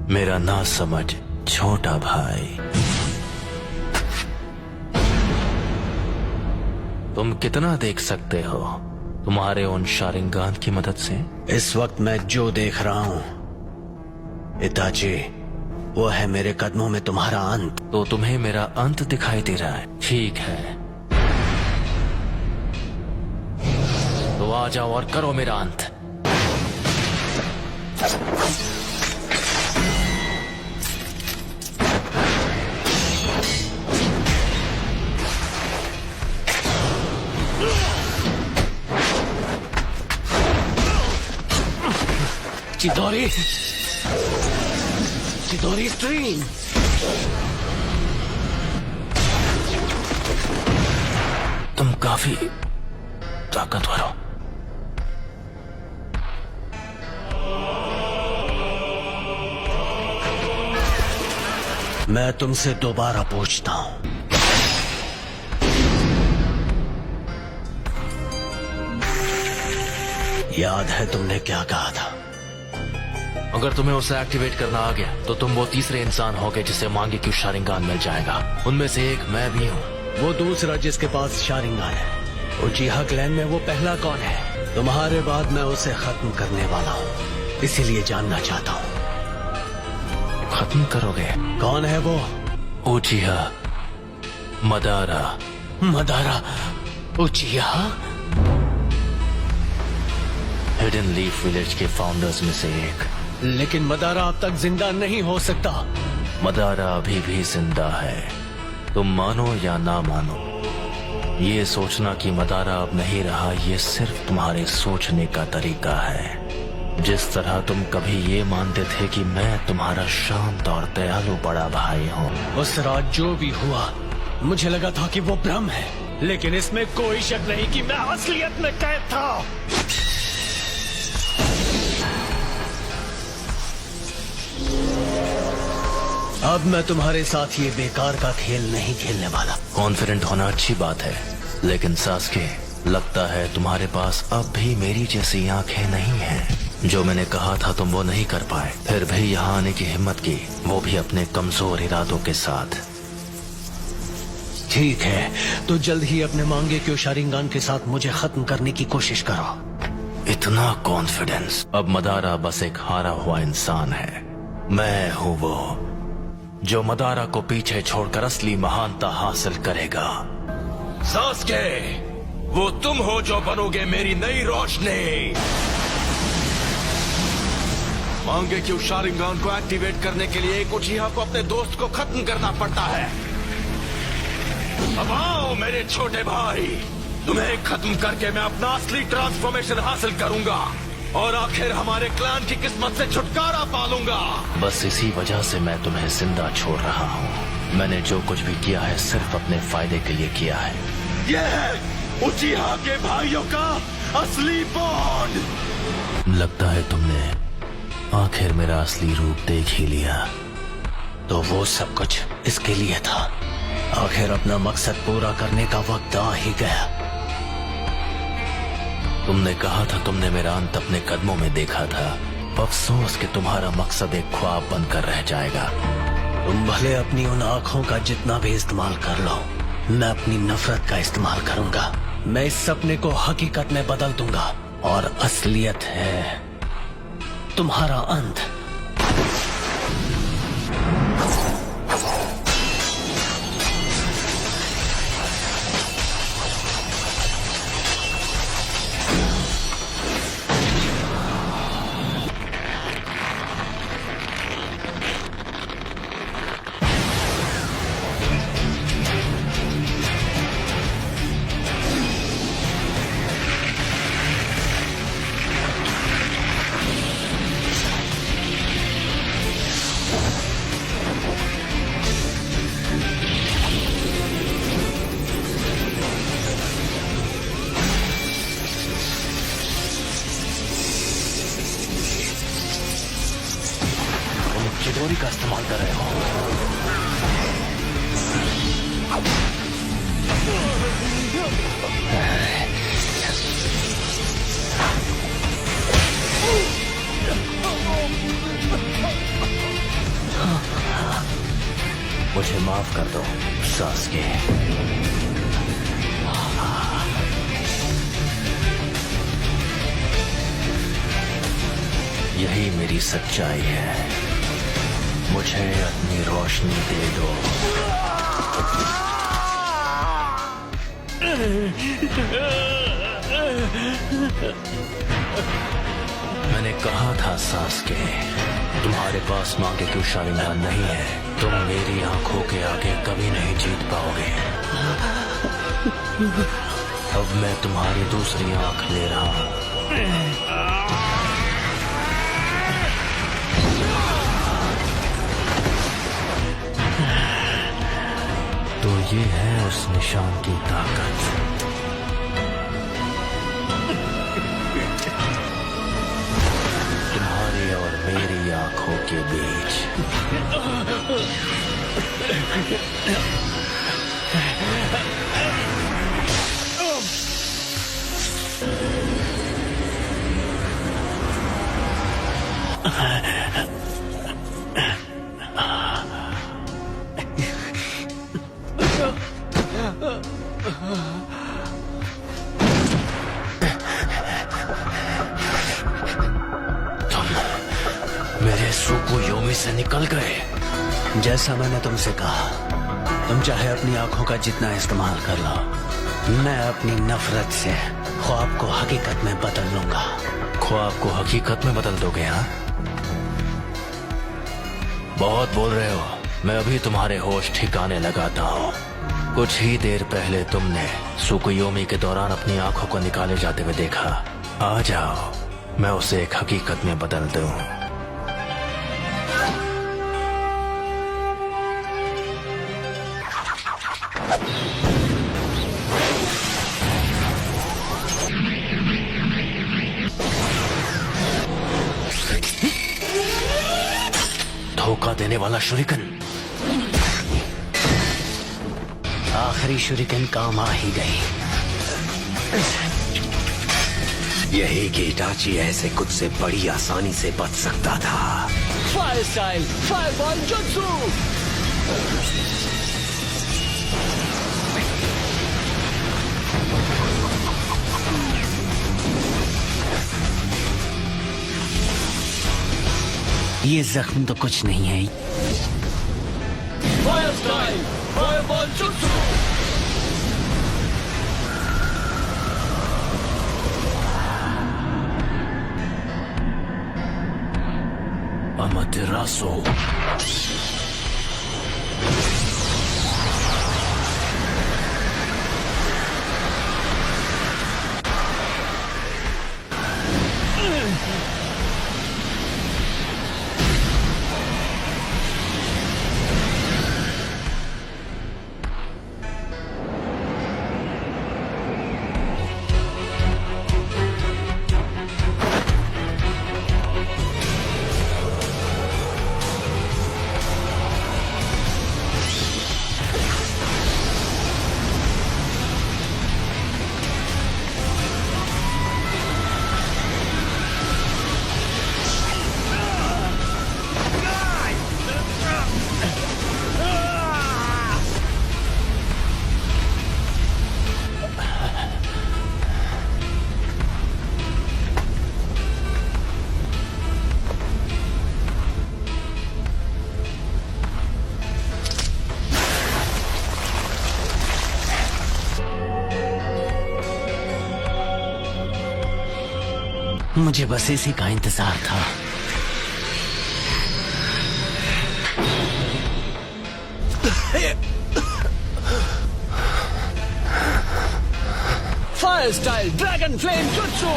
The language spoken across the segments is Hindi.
मेरा ना समझ छोटा भाई। तुम कितना देख सकते हो तुम्हारे उन शारिंगान की मदद से? इस वक्त मैं जो देख रहा हूं इताची, वो है मेरे कदमों में तुम्हारा अंत। तो तुम्हें मेरा अंत दिखाई दे रहा है? ठीक है, तो आ जाओ और करो मेरा अंत। चिदोरी, चिदोरी स्ट्रीम। तुम काफी ताकतवर हो। मैं तुमसे दोबारा पूछता हूं, याद है तुमने क्या कहा था? अगर तुम्हें उसे एक्टिवेट करना आ गया तो तुम वो तीसरे इंसान होगे जिसे मांगे कि शारिंगान मिल जाएगा। उनमें से एक मैं भी हूँ। वो दूसरा जिसके पास शारिंगान है। उचिहा क्लैन में वो पहला कौन है? तुम्हारे बाद मैं उसे खत्म करने वाला हूँ, इसीलिए जानना चाहता हूँ। खत्म करोगे? कौन है वो? उचिहा Madara. Madara उचिहा? Hidden leaf village के फाउंडर्स में से एक। लेकिन मदारा अब तक जिंदा नहीं हो सकता। मदारा अभी भी जिंदा है, तुम मानो या ना मानो। ये सोचना कि मदारा अब नहीं रहा, ये सिर्फ तुम्हारे सोचने का तरीका है। जिस तरह तुम कभी ये मानते थे कि मैं तुम्हारा शांत और दयालु बड़ा भाई हूँ। उस रात जो भी हुआ मुझे लगा था कि वो भ्रम है, लेकिन इसमें कोई शक नहीं कि मैं असलियत में कैद था। अब मैं तुम्हारे साथ ये बेकार का खेल नहीं खेलने वाला। कॉन्फिडेंट होना अच्छी बात है, लेकिन सास्के, लगता है तुम्हारे पास अब भी मेरी जैसी आंखें नहीं हैं। जो मैंने कहा था तुम वो नहीं कर पाए, फिर भी यहाँ आने की हिम्मत की, वो भी अपने कमजोर इरादों के साथ। ठीक है, तो जल्द ही अपने मांगे क्यों शारिंगान के साथ मुझे खत्म करने की कोशिश करो। इतना कॉन्फिडेंस? अब मदारा बस एक हारा हुआ इंसान है। मैं हूँ वो जो मदारा को पीछे छोड़कर असली महानता हासिल करेगा। सास्के, वो तुम हो जो बनोगे मेरी नई रोशनी। मांगे क्यों शारिंगान को एक्टिवेट करने के लिए एक उचिहा को अपने दोस्त को खत्म करना पड़ता है। अब आओ मेरे छोटे भाई, तुम्हें खत्म करके मैं अपना असली ट्रांसफॉर्मेशन हासिल करूंगा और आखिर हमारे क्लैन की किस्मत से छुटकारा पालूंगा। बस इसी वजह से मैं तुम्हें जिंदा छोड़ रहा हूँ। मैंने जो कुछ भी किया है सिर्फ अपने फायदे के लिए किया है। यह है उचिहा के भाइयों का असली बॉन्ड। लगता है तुमने आखिर मेरा असली रूप देख ही लिया। तो वो सब कुछ इसके लिए था। आखिर अपना मकसद पूरा करने का वक्त आ ही गया। तुमने कहा था तुमने मेरा अंत अपने कदमों में देखा था। अफसोस कि तुम्हारा मकसद एक ख्वाब बनकर रह जाएगा। तुम भले अपनी उन आंखों का जितना भी इस्तेमाल कर लो, मैं अपनी नफरत का इस्तेमाल करूंगा। मैं इस सपने को हकीकत में बदल दूंगा और असलियत है तुम्हारा अंत। चिदोरी का इस्तेमाल कर रहे हो। मुझे माफ कर दो सास्के। यही मेरी सच्चाई है। मुझे अपनी रोशनी दे दो। मैंने कहा था सास्के, तुम्हारे पास मांगे क्यों शारिंगान नहीं है। तुम मेरी आंखों के आगे कभी नहीं जीत पाओगे। अब मैं तुम्हारी दूसरी आंख ले रहा हूं। तो ये है उस निशान की ताकत। तुम्हारी और मेरी आंखों के बीच। मेरे सुकुयोमी से निकल गए। जैसा मैंने तुमसे कहा, तुम चाहे अपनी आंखों का जितना इस्तेमाल कर लो, मैं अपनी नफरत से ख्वाब को हकीकत में बदल लूंगा। ख्वाब को हकीकत में बदल दोगे? हाँ, बहुत बोल रहे हो। मैं अभी तुम्हारे होश ठिकाने लगाता हूँ। कुछ ही देर पहले तुमने सुकुयोमी के दौरान अपनी आंखों को निकाले जाते हुए देखा। आ जाओ, मैं उसे एक हकीकत में बदल दूं। धोखा देने वाला शुरिकन। आखिरी शुरिकन काम आ ही गई। यही कि इटाची ऐसे कुछ से बड़ी आसानी से बच सकता था। फायर स्टाइल, फायरबॉल जुत्सु। ये जख्म तो कुछ नहीं है। फायर स्टाइल, फायरबॉल जुत्सु। अमातेरासु। मुझे बस इसी का इंतजार था। फायर स्टाइल ड्रैगन फ्लेम जुत्सु।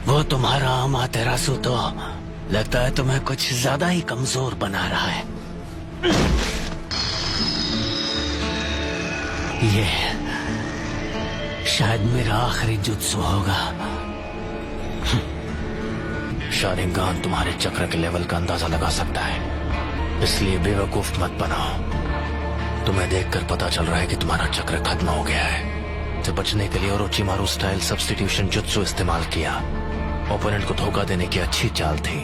वो तुम्हारा अमातेरासु तो लगता है तुम्हें कुछ ज्यादा ही कमजोर बना रहा है। ये शायद मेरा आखिरी जुत्सु होगा। शारिंगान तुम्हारे चक्र के लेवल का अंदाजा लगा सकता है। इसलिए बेवकूफ मत बनाओ। तुम्हें देखकर पता चल रहा है कि तुम्हारा चक्र खत्म हो गया है। तो बचने के लिए ओरोचिमारू स्टाइल सब्स्टिट्यूशन जुत्सु इस्तेमाल किया। ओपोनेंट को धोखा देने की अच्छी चाल थी,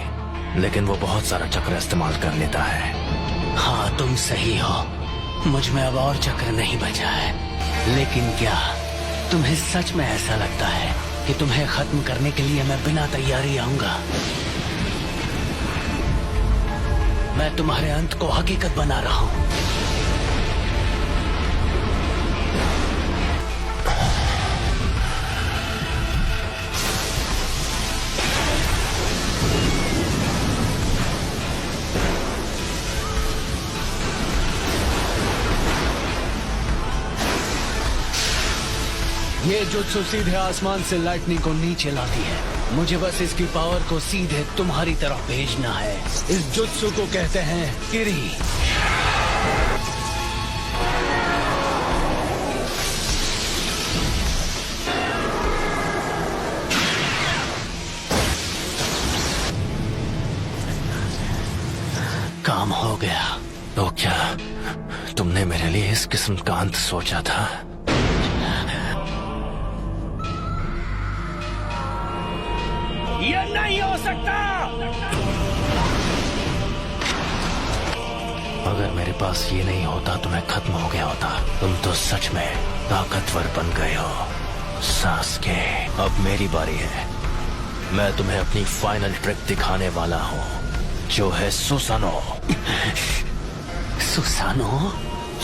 लेकिन वो बहुत सारा चक्र इस्तेमाल कर लेता है। हाँ, तुम सही हो। मुझ में अब और चक्र नहीं बचा है। लेकिन क्या तुम्हें सच में ऐसा लगता है कि तुम्हें खत्म करने के लिए मैं बिना तैयारी आऊंगा? मैं तुम्हारे अंत को हकीकत बना रहा हूं। ये जुत्सु सीधे आसमान से लाइटनिंग को नीचे लाती है। मुझे बस इसकी पावर को सीधे तुम्हारी तरफ भेजना है। इस जुत्सु को कहते हैं किरी। काम हो गया। तो क्या तुमने मेरे लिए इस किस्म का अंत सोचा था? ये नहीं हो सकता। अगर मेरे पास ये नहीं होता तो मैं खत्म हो गया होता। तुम तो सच में ताकतवर बन गए हो सास्के। अब मेरी बारी है। मैं तुम्हें अपनी फाइनल ट्रिक दिखाने वाला हूँ, जो है सुसानो। सुसानो?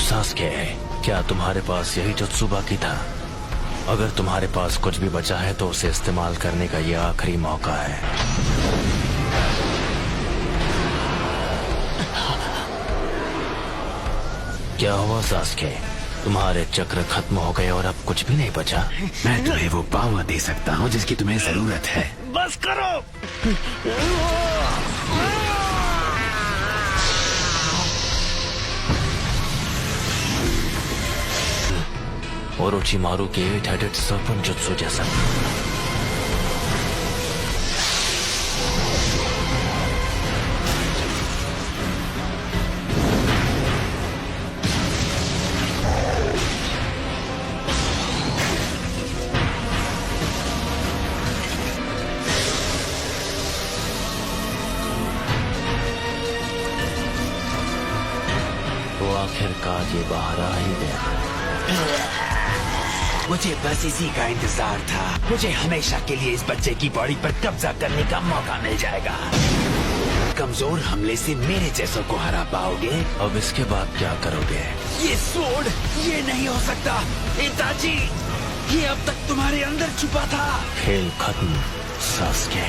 सास्के, क्या तुम्हारे पास यही जुत्सु बाकी था? अगर तुम्हारे पास कुछ भी बचा है तो उसे इस्तेमाल करने का ये आखिरी मौका है। क्या हुआ सास्के? तुम्हारे चक्र खत्म हो गए और अब कुछ भी नहीं बचा? मैं तुम्हें वो पावर दे सकता हूँ जिसकी तुम्हें जरूरत है। बस करो। ओरोचिमारू के 8-headed serpent जुत्सु जैसा। तो आखिरकार ये बाहर आ ही गया। मुझे बस इसी का इंतजार था। मुझे हमेशा के लिए इस बच्चे की बॉडी पर कब्जा करने का मौका मिल जाएगा। कमजोर हमले से मेरे जैसों को हरा पाओगे। अब इसके बाद क्या करोगे? ये स्वॉर्ड, ये नहीं हो सकता। इताची, ये अब तक तुम्हारे अंदर छुपा था। खेल खत्म सास्के।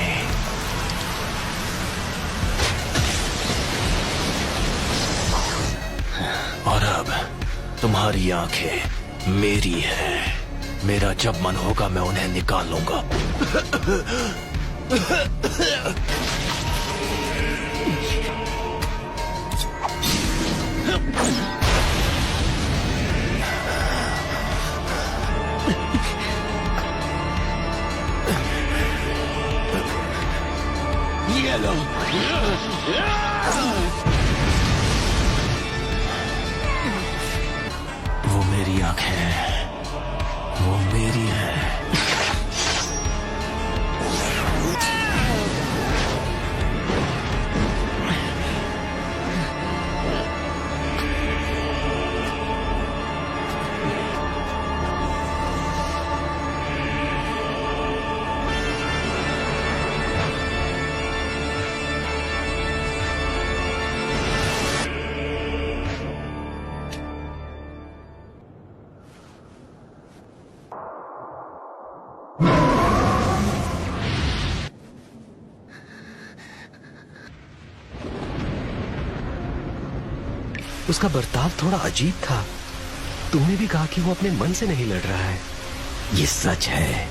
और अब तुम्हारी आंखें मेरी है। मेरा जब मन होगा मैं उन्हें निकाल लूंगा। ये लो। वो मेरी आंखें हैं, वो मेरी है। उसका बर्ताव थोड़ा अजीब था। तुमने भी कहा कि वो अपने मन से नहीं लड़ रहा है। ये सच है।